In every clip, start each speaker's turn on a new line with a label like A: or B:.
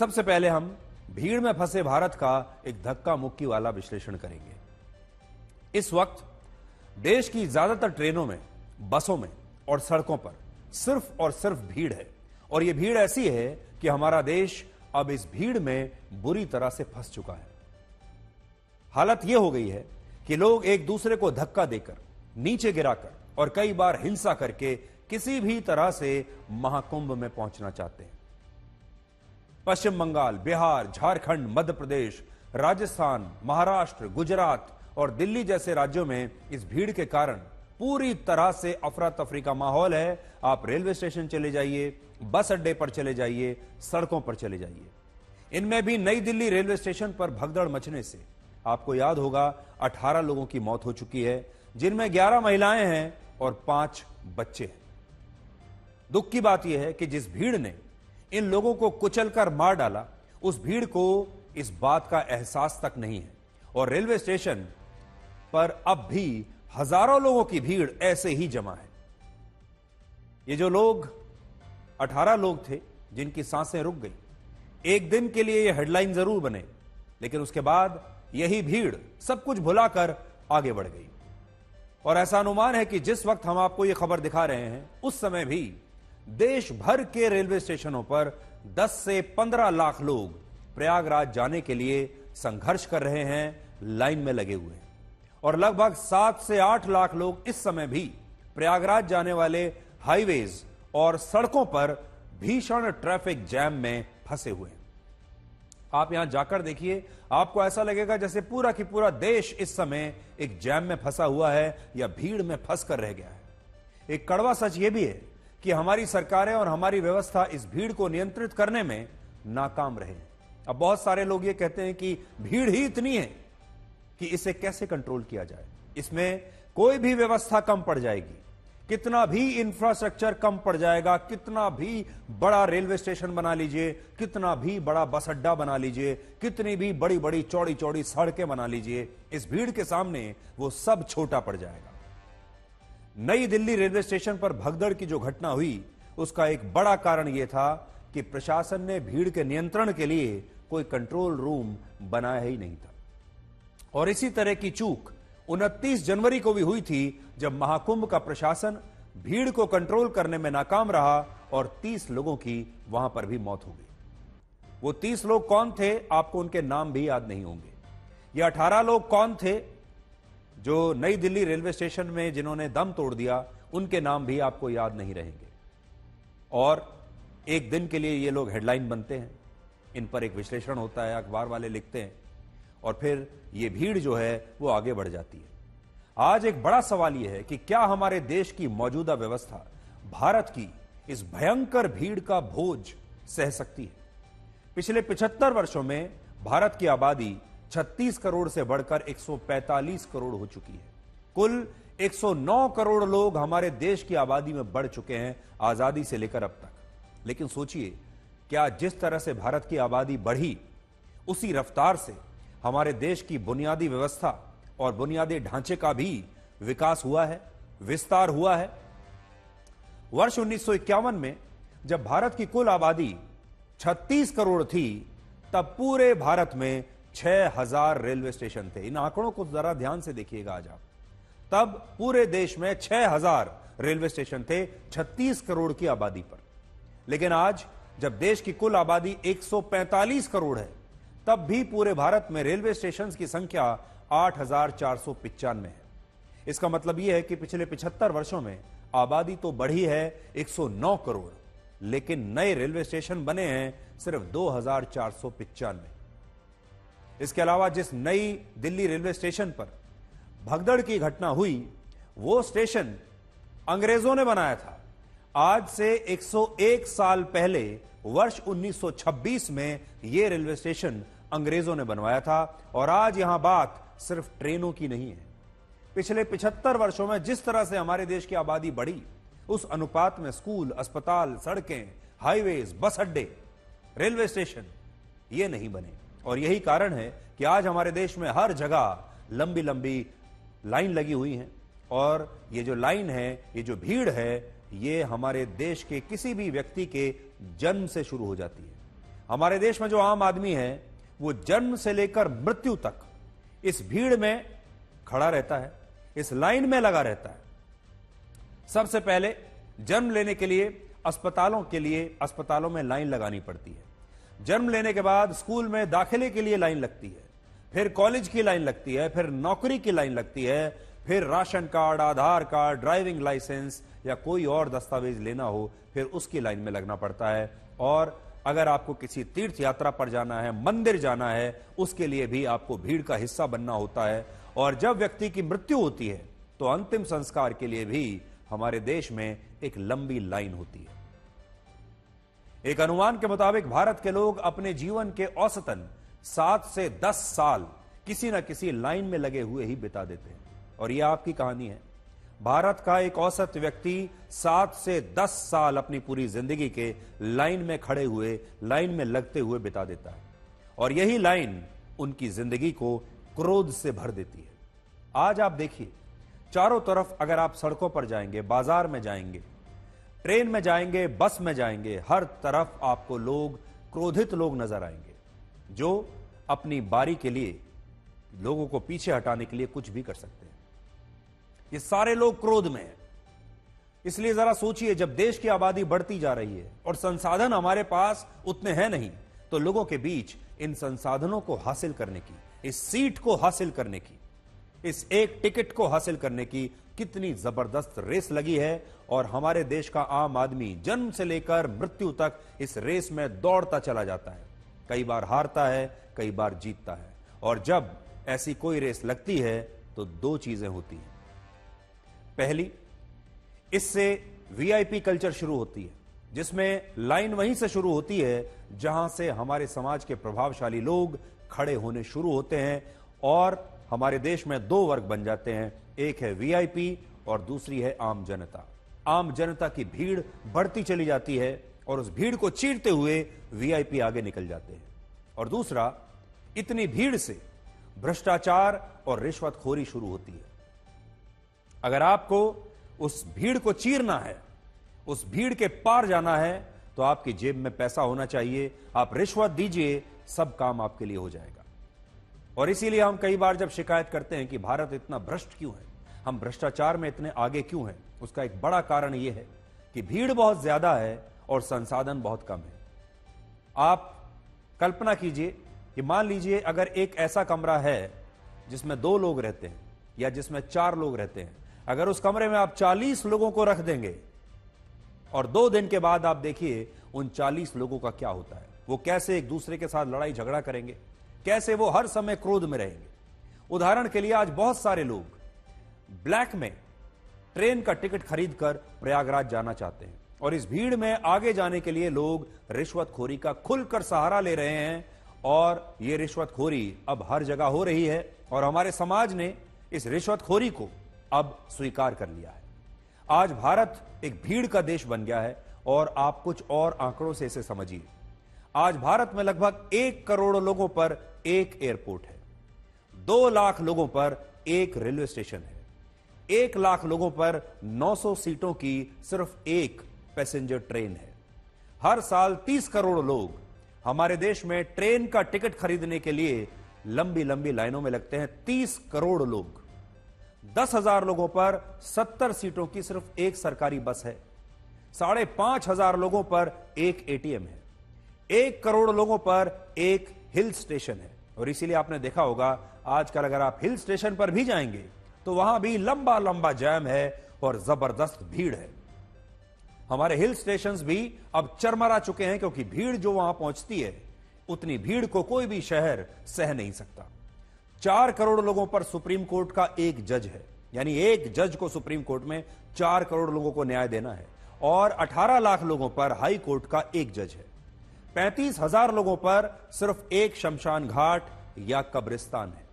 A: सबसे पहले हम भीड़ में फंसे भारत का एक धक्का मुक्की वाला विश्लेषण करेंगे। इस वक्त देश की ज्यादातर ट्रेनों में, बसों में और सड़कों पर सिर्फ और सिर्फ भीड़ है, और यह भीड़ ऐसी है कि हमारा देश अब इस भीड़ में बुरी तरह से फंस चुका है। हालत यह हो गई है कि लोग एक दूसरे को धक्का देकर, नीचे गिराकर और कई बार हिंसा करके किसी भी तरह से महाकुंभ में पहुंचना चाहते हैं। पश्चिम बंगाल, बिहार, झारखंड, मध्य प्रदेश, राजस्थान, महाराष्ट्र, गुजरात और दिल्ली जैसे राज्यों में इस भीड़ के कारण पूरी तरह से अफरा तफरी का माहौल है। आप रेलवे स्टेशन चले जाइए, बस अड्डे पर चले जाइए, सड़कों पर चले जाइए। इनमें भी नई दिल्ली रेलवे स्टेशन पर भगदड़ मचने से आपको याद होगा 18 लोगों की मौत हो चुकी है, जिनमें 11 महिलाएं हैं और 5 बच्चे हैं। दुख की बात यह है कि जिस भीड़ ने इन लोगों को कुचलकर मार डाला, उस भीड़ को इस बात का एहसास तक नहीं है, और रेलवे स्टेशन पर अब भी हजारों लोगों की भीड़ ऐसे ही जमा है। ये जो लोग 18 लोग थे जिनकी सांसें रुक गई, एक दिन के लिए ये हेडलाइन जरूर बने, लेकिन उसके बाद यही भीड़ सब कुछ भुलाकर आगे बढ़ गई। और ऐसा अनुमान है कि जिस वक्त हम आपको यह खबर दिखा रहे हैं, उस समय भी देश भर के रेलवे स्टेशनों पर 10 से 15 लाख लोग प्रयागराज जाने के लिए संघर्ष कर रहे हैं, लाइन में लगे हुए हैं। और लगभग 7 से 8 लाख लोग इस समय भी प्रयागराज जाने वाले हाईवेज और सड़कों पर भीषण ट्रैफिक जैम में फंसे हुए हैं। आप यहां जाकर देखिए, आपको ऐसा लगेगा जैसे पूरा की पूरा देश इस समय एक जैम में फंसा हुआ है या भीड़ में फंस कर रह गया है। एक कड़वा सच यह भी है कि हमारी सरकारें और हमारी व्यवस्था इस भीड़ को नियंत्रित करने में नाकाम रहे। अब बहुत सारे लोग ये कहते हैं कि भीड़ ही इतनी है कि इसे कैसे कंट्रोल किया जाए। इसमें कोई भी व्यवस्था कम पड़ जाएगी, कितना भी इंफ्रास्ट्रक्चर कम पड़ जाएगा, कितना भी बड़ा रेलवे स्टेशन बना लीजिए, कितना भी बड़ा बस अड्डा बना लीजिए, कितनी भी बड़ी बड़ी चौड़ी चौड़ी सड़कें बना लीजिए, इस भीड़ के सामने वो सब छोटा पड़ जाएगा। नई दिल्ली रेलवे स्टेशन पर भगदड़ की जो घटना हुई, उसका एक बड़ा कारण यह था कि प्रशासन ने भीड़ के नियंत्रण के लिए कोई कंट्रोल रूम बनाया ही नहीं था। और इसी तरह की चूक 29 जनवरी को भी हुई थी, जब महाकुंभ का प्रशासन भीड़ को कंट्रोल करने में नाकाम रहा और 30 लोगों की वहां पर भी मौत हो गई। वो 30 लोग कौन थे, आपको उनके नाम भी याद नहीं होंगे। ये 18 लोग कौन थे जो नई दिल्ली रेलवे स्टेशन में जिन्होंने दम तोड़ दिया, उनके नाम भी आपको याद नहीं रहेंगे। और एक दिन के लिए ये लोग हेडलाइन बनते हैं, इन पर एक विश्लेषण होता है, अखबार वाले लिखते हैं, और फिर ये भीड़ जो है वो आगे बढ़ जाती है। आज एक बड़ा सवाल यह है कि क्या हमारे देश की मौजूदा व्यवस्था भारत की इस भयंकर भीड़ का बोझ सह सकती है। पिछले 75 वर्षों में भारत की आबादी 36 करोड़ से बढ़कर 145 करोड़ हो चुकी है। कुल 109 करोड़ लोग हमारे देश की आबादी में बढ़ चुके हैं आजादी से लेकर अब तक। लेकिन सोचिए, क्या जिस तरह से भारत की आबादी बढ़ी, उसी रफ्तार से हमारे देश की बुनियादी व्यवस्था और बुनियादी ढांचे का भी विकास हुआ है, विस्तार हुआ है। वर्ष 1951 में जब भारत की कुल आबादी 36 करोड़ थी, तब पूरे भारत में 6000 रेलवे स्टेशन थे। इन आंकड़ों को जरा ध्यान से देखिएगा आज आप। तब पूरे देश में 6000 रेलवे स्टेशन थे 36 करोड़ की आबादी पर। लेकिन आज जब देश की कुल आबादी 145 करोड़ है, तब भी पूरे भारत में रेलवे स्टेशन की संख्या 8495 है। इसका मतलब यह है कि पिछले 75 वर्षों में आबादी तो बढ़ी है 109 करोड़, लेकिन नए रेलवे स्टेशन बने हैं सिर्फ 2495। इसके अलावा जिस नई दिल्ली रेलवे स्टेशन पर भगदड़ की घटना हुई, वो स्टेशन अंग्रेजों ने बनाया था। आज से 101 साल पहले वर्ष 1926 में यह रेलवे स्टेशन अंग्रेजों ने बनवाया था। और आज यहां बात सिर्फ ट्रेनों की नहीं है। पिछले 75 वर्षों में जिस तरह से हमारे देश की आबादी बढ़ी, उस अनुपात में स्कूल, अस्पताल, सड़कें, हाईवेज, बस अड्डे, रेलवे स्टेशन ये नहीं बने। और यही कारण है कि आज हमारे देश में हर जगह लंबी लंबी लाइन लगी हुई है। और ये जो लाइन है, ये जो भीड़ है, ये हमारे देश के किसी भी व्यक्ति के जन्म से शुरू हो जाती है। हमारे देश में जो आम आदमी है वो जन्म से लेकर मृत्यु तक इस भीड़ में खड़ा रहता है, इस लाइन में लगा रहता है। सबसे पहले जन्म लेने के लिए अस्पतालों में लाइन लगानी पड़ती है। जन्म लेने के बाद स्कूल में दाखिले के लिए लाइन लगती है, फिर कॉलेज की लाइन लगती है, फिर नौकरी की लाइन लगती है, फिर राशन कार्ड, आधार कार्ड, ड्राइविंग लाइसेंस या कोई और दस्तावेज लेना हो फिर उसकी लाइन में लगना पड़ता है। और अगर आपको किसी तीर्थ यात्रा पर जाना है, मंदिर जाना है, उसके लिए भी आपको भीड़ का हिस्सा बनना होता है। और जब व्यक्ति की मृत्यु होती है तो अंतिम संस्कार के लिए भी हमारे देश में एक लंबी लाइन होती है। एक अनुमान के मुताबिक भारत के लोग अपने जीवन के औसतन 7 से 10 साल किसी न किसी लाइन में लगे हुए ही बिता देते हैं। और यह आपकी कहानी है। भारत का एक औसत व्यक्ति 7 से 10 साल अपनी पूरी जिंदगी के लाइन में खड़े हुए, लाइन में लगते हुए बिता देता है। और यही लाइन उनकी जिंदगी को क्रोध से भर देती है। आज आप देखिए, चारों तरफ अगर आप सड़कों पर जाएंगे, बाजार में जाएंगे, ट्रेन में जाएंगे, बस में जाएंगे, हर तरफ आपको लोग, क्रोधित लोग नजर आएंगे जो अपनी बारी के लिए लोगों को पीछे हटाने के लिए कुछ भी कर सकते हैं। ये सारे लोग क्रोध में हैं। इसलिए जरा सोचिए, जब देश की आबादी बढ़ती जा रही है और संसाधन हमारे पास उतने हैं नहीं, तो लोगों के बीच इन संसाधनों को हासिल करने की, इस सीट को हासिल करने की, इस एक टिकट को हासिल करने की कितनी जबरदस्त रेस लगी है। और हमारे देश का आम आदमी जन्म से लेकर मृत्यु तक इस रेस में दौड़ता चला जाता है। कई बार हारता है, कई बार जीतता है। और जब ऐसी कोई रेस लगती है तो दो चीजें होती हैं। पहली, इससे वीआईपी कल्चर शुरू होती है, जिसमें लाइन वहीं से शुरू होती है जहां से हमारे समाज के प्रभावशाली लोग खड़े होने शुरू होते हैं। और हमारे देश में दो वर्ग बन जाते हैं, एक है वीआईपी और दूसरी है आम जनता। आम जनता की भीड़ बढ़ती चली जाती है और उस भीड़ को चीरते हुए वीआईपी आगे निकल जाते हैं। और दूसरा, इतनी भीड़ से भ्रष्टाचार और रिश्वतखोरी शुरू होती है। अगर आपको उस भीड़ को चीरना है, उस भीड़ के पार जाना है, तो आपकी जेब में पैसा होना चाहिए। आप रिश्वत दीजिए, सब काम आपके लिए हो जाएगा। और इसीलिए हम कई बार जब शिकायत करते हैं कि भारत इतना भ्रष्ट क्यों है, हम भ्रष्टाचार में इतने आगे क्यों हैं, उसका एक बड़ा कारण यह है कि भीड़ बहुत ज्यादा है और संसाधन बहुत कम है। आप कल्पना कीजिए कि मान लीजिए अगर एक ऐसा कमरा है जिसमें 2 लोग रहते हैं या जिसमें 4 लोग रहते हैं, अगर उस कमरे में आप 40 लोगों को रख देंगे और 2 दिन के बाद आप देखिए उन 40 लोगों का क्या होता है। वो कैसे एक दूसरे के साथ लड़ाई झगड़ा करेंगे, कैसे वो हर समय क्रोध में रहेंगे। उदाहरण के लिए आज बहुत सारे लोग ब्लैक में ट्रेन का टिकट खरीदकर प्रयागराज जाना चाहते हैं और इस भीड़ में आगे जाने के लिए लोग रिश्वतखोरी का खुलकर सहारा ले रहे हैं। और यह रिश्वतखोरी अब हर जगह हो रही है और हमारे समाज ने इस रिश्वतखोरी को अब स्वीकार कर लिया है। आज भारत एक भीड़ का देश बन गया है और आप कुछ और आंकड़ों से इसे समझिए। आज भारत में लगभग 1 करोड़ लोगों पर एक एयरपोर्ट है, 2 लाख लोगों पर एक रेलवे स्टेशन है, 1 लाख लोगों पर 900 सीटों की सिर्फ एक पैसेंजर ट्रेन है। हर साल 30 करोड़ लोग हमारे देश में ट्रेन का टिकट खरीदने के लिए लंबी लंबी लाइनों में लगते हैं। 30 करोड़ लोग, 10,000 लोगों पर 70 सीटों की सिर्फ एक सरकारी बस है, 5,500 लोगों पर एक एटीएम है, 1 करोड़ लोगों पर एक हिल स्टेशन है। और इसीलिए आपने देखा होगा आजकल अगर आप हिल स्टेशन पर भी जाएंगे तो वहां भी लंबा लंबा जैम है और जबरदस्त भीड़ है। हमारे हिल स्टेशंस भी अब चरमरा चुके हैं क्योंकि भीड़ जो वहां पहुंचती है उतनी भीड़ को कोई भी शहर सह नहीं सकता। 4 करोड़ लोगों पर सुप्रीम कोर्ट का एक जज है, यानी एक जज को सुप्रीम कोर्ट में 4 करोड़ लोगों को न्याय देना है। और 18 लाख लोगों पर हाई कोर्ट का एक जज है। 35,000 लोगों पर सिर्फ एक शमशान घाट या कब्रिस्तान है।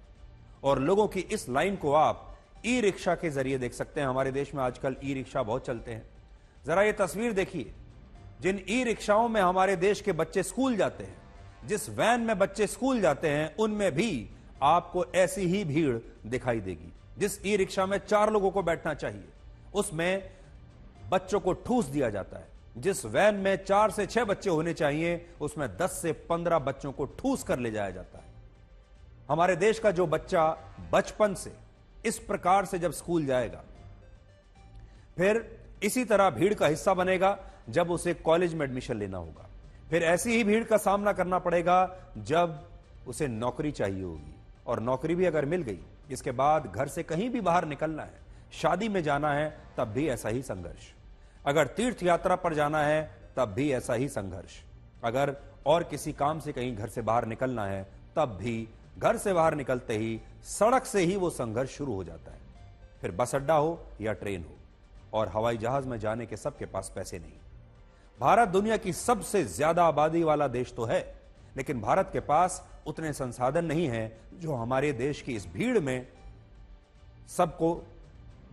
A: और लोगों की इस लाइन को आप ई रिक्शा के जरिए देख सकते हैं। हमारे देश में आजकल ई रिक्शा बहुत चलते हैं। जरा ये तस्वीर देखिए, जिन ई रिक्शाओं में हमारे देश के बच्चे स्कूल जाते हैं, जिस वैन में बच्चे स्कूल जाते हैं, उनमें भी आपको ऐसी ही भीड़ दिखाई देगी। जिस ई रिक्शा में 4 लोगों को बैठना चाहिए उसमें बच्चों को ठूस दिया जाता है, जिस वैन में 4 से 6 बच्चे होने चाहिए, उसमें 10 से 15 बच्चों को ठूस कर ले जाया जाता है। हमारे देश का जो बच्चा बचपन से इस प्रकार से जब स्कूल जाएगा, फिर इसी तरह भीड़ का हिस्सा बनेगा जब उसे कॉलेज में एडमिशन लेना होगा, फिर ऐसी ही भीड़ का सामना करना पड़ेगा जब उसे नौकरी चाहिए होगी, और नौकरी भी अगर मिल गई, इसके बाद घर से कहीं भी बाहर निकलना है, शादी में जाना है, तब भी ऐसा ही संघर्ष। अगर तीर्थ यात्रा पर जाना है, तब भी ऐसा ही संघर्ष। अगर और किसी काम से कहीं घर से बाहर निकलना है, तब भी घर से बाहर निकलते ही सड़क से ही वो संघर्ष शुरू हो जाता है। फिर बस अड्डा हो या ट्रेन हो, और हवाई जहाज में जाने के सबके पास पैसे नहीं। भारत दुनिया की सबसे ज्यादा आबादी वाला देश तो है, लेकिन भारत के पास उतने संसाधन नहीं हैं जो हमारे देश की इस भीड़ में सबको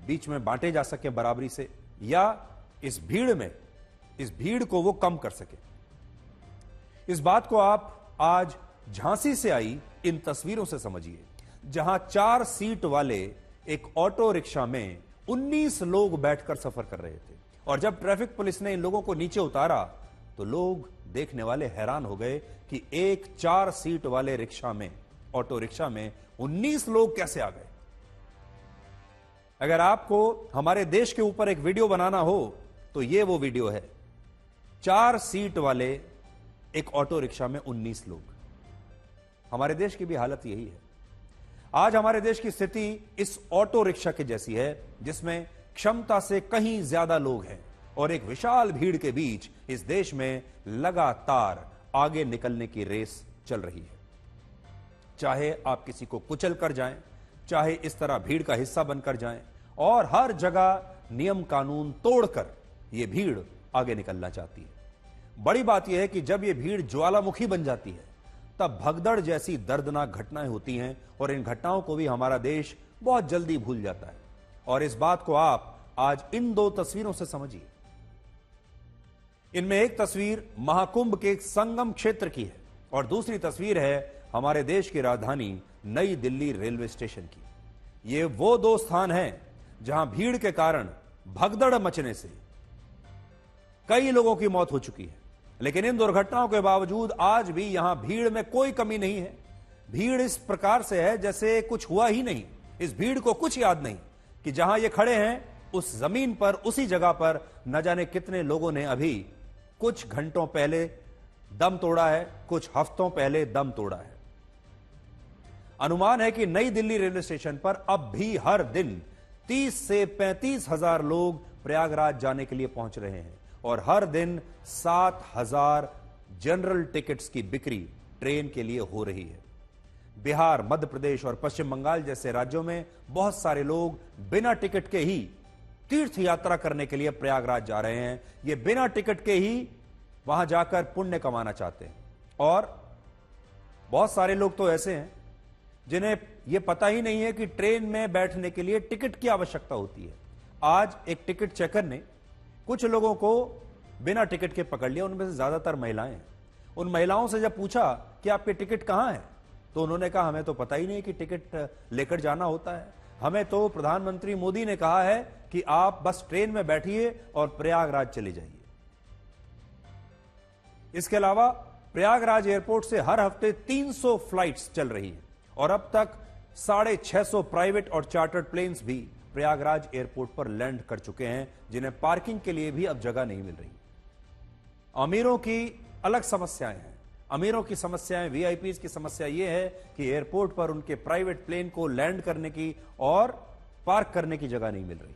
A: बीच में बांटे जा सके बराबरी से, या इस भीड़ को वो कम कर सके। इस बात को आप आज झांसी से आई इन तस्वीरों से समझिए, जहां 4 सीट वाले एक ऑटो रिक्शा में 19 लोग बैठकर सफर कर रहे थे, और जब ट्रैफिक पुलिस ने इन लोगों को नीचे उतारा तो लोग देखने वाले हैरान हो गए कि एक 4 सीट वाले रिक्शा में, ऑटो रिक्शा में 19 लोग कैसे आ गए। अगर आपको हमारे देश के ऊपर एक वीडियो बनाना हो तो यह वो वीडियो है, 4 सीट वाले एक ऑटो रिक्शा में 19 लोग। हमारे देश की भी हालत यही है। आज हमारे देश की स्थिति इस ऑटो रिक्शा की जैसी है, जिसमें क्षमता से कहीं ज्यादा लोग हैं, और एक विशाल भीड़ के बीच इस देश में लगातार आगे निकलने की रेस चल रही है। चाहे आप किसी को कुचल कर जाएं, चाहे इस तरह भीड़ का हिस्सा बनकर जाएं, और हर जगह नियम कानून तोड़कर यह भीड़ आगे निकलना चाहती है। बड़ी बात यह है कि जब यह भीड़ ज्वालामुखी बन जाती है, तब भगदड़ जैसी दर्दनाक घटनाएं होती हैं, और इन घटनाओं को भी हमारा देश बहुत जल्दी भूल जाता है। और इस बात को आप आज इन 2 तस्वीरों से समझिए। इनमें एक तस्वीर महाकुंभ के संगम क्षेत्र की है, और दूसरी तस्वीर है हमारे देश की राजधानी नई दिल्ली रेलवे स्टेशन की। ये वो 2 स्थान हैं जहां भीड़ के कारण भगदड़ मचने से कई लोगों की मौत हो चुकी है, लेकिन इन दुर्घटनाओं के बावजूद आज भी यहां भीड़ में कोई कमी नहीं है। भीड़ इस प्रकार से है जैसे कुछ हुआ ही नहीं। इस भीड़ को कुछ याद नहीं कि जहां ये खड़े हैं, उस जमीन पर, उसी जगह पर न जाने कितने लोगों ने अभी कुछ घंटों पहले दम तोड़ा है, कुछ हफ्तों पहले दम तोड़ा है। अनुमान है कि नई दिल्ली रेलवे स्टेशन पर अब भी हर दिन 30 से 35 हजार लोग प्रयागराज जाने के लिए पहुंच रहे हैं, और हर दिन 7,000 जनरल टिकट्स की बिक्री ट्रेन के लिए हो रही है। बिहार, मध्य प्रदेश और पश्चिम बंगाल जैसे राज्यों में बहुत सारे लोग बिना टिकट के ही तीर्थ यात्रा करने के लिए प्रयागराज जा रहे हैं। ये बिना टिकट के ही वहां जाकर पुण्य कमाना चाहते हैं, और बहुत सारे लोग तो ऐसे हैं जिन्हें यह पता ही नहीं है कि ट्रेन में बैठने के लिए टिकट की आवश्यकता होती है। आज एक टिकट चेकर ने कुछ लोगों को बिना टिकट के पकड़ लिया, उनमें से ज्यादातर महिलाएं हैं। उन महिलाओं से जब पूछा कि आपके टिकट कहां है, तो उन्होंने कहा हमें तो पता ही नहीं कि टिकट लेकर जाना होता है, हमें तो प्रधानमंत्री मोदी ने कहा है कि आप बस ट्रेन में बैठिए और प्रयागराज चले जाइए। इसके अलावा प्रयागराज एयरपोर्ट से हर हफ्ते 300 फ्लाइट्स चल रही हैं, और अब तक 650 प्राइवेट और चार्टर्ड प्लेन्स भी प्रयागराज एयरपोर्ट पर लैंड कर चुके हैं, जिन्हें पार्किंग के लिए भी अब जगह नहीं मिल रही। अमीरों की अलग समस्याएं हैं। अमीरों की समस्याएं, वीआईपीज की समस्या यह है कि एयरपोर्ट पर उनके प्राइवेट प्लेन को लैंड करने की और पार्क करने की जगह नहीं मिल रही।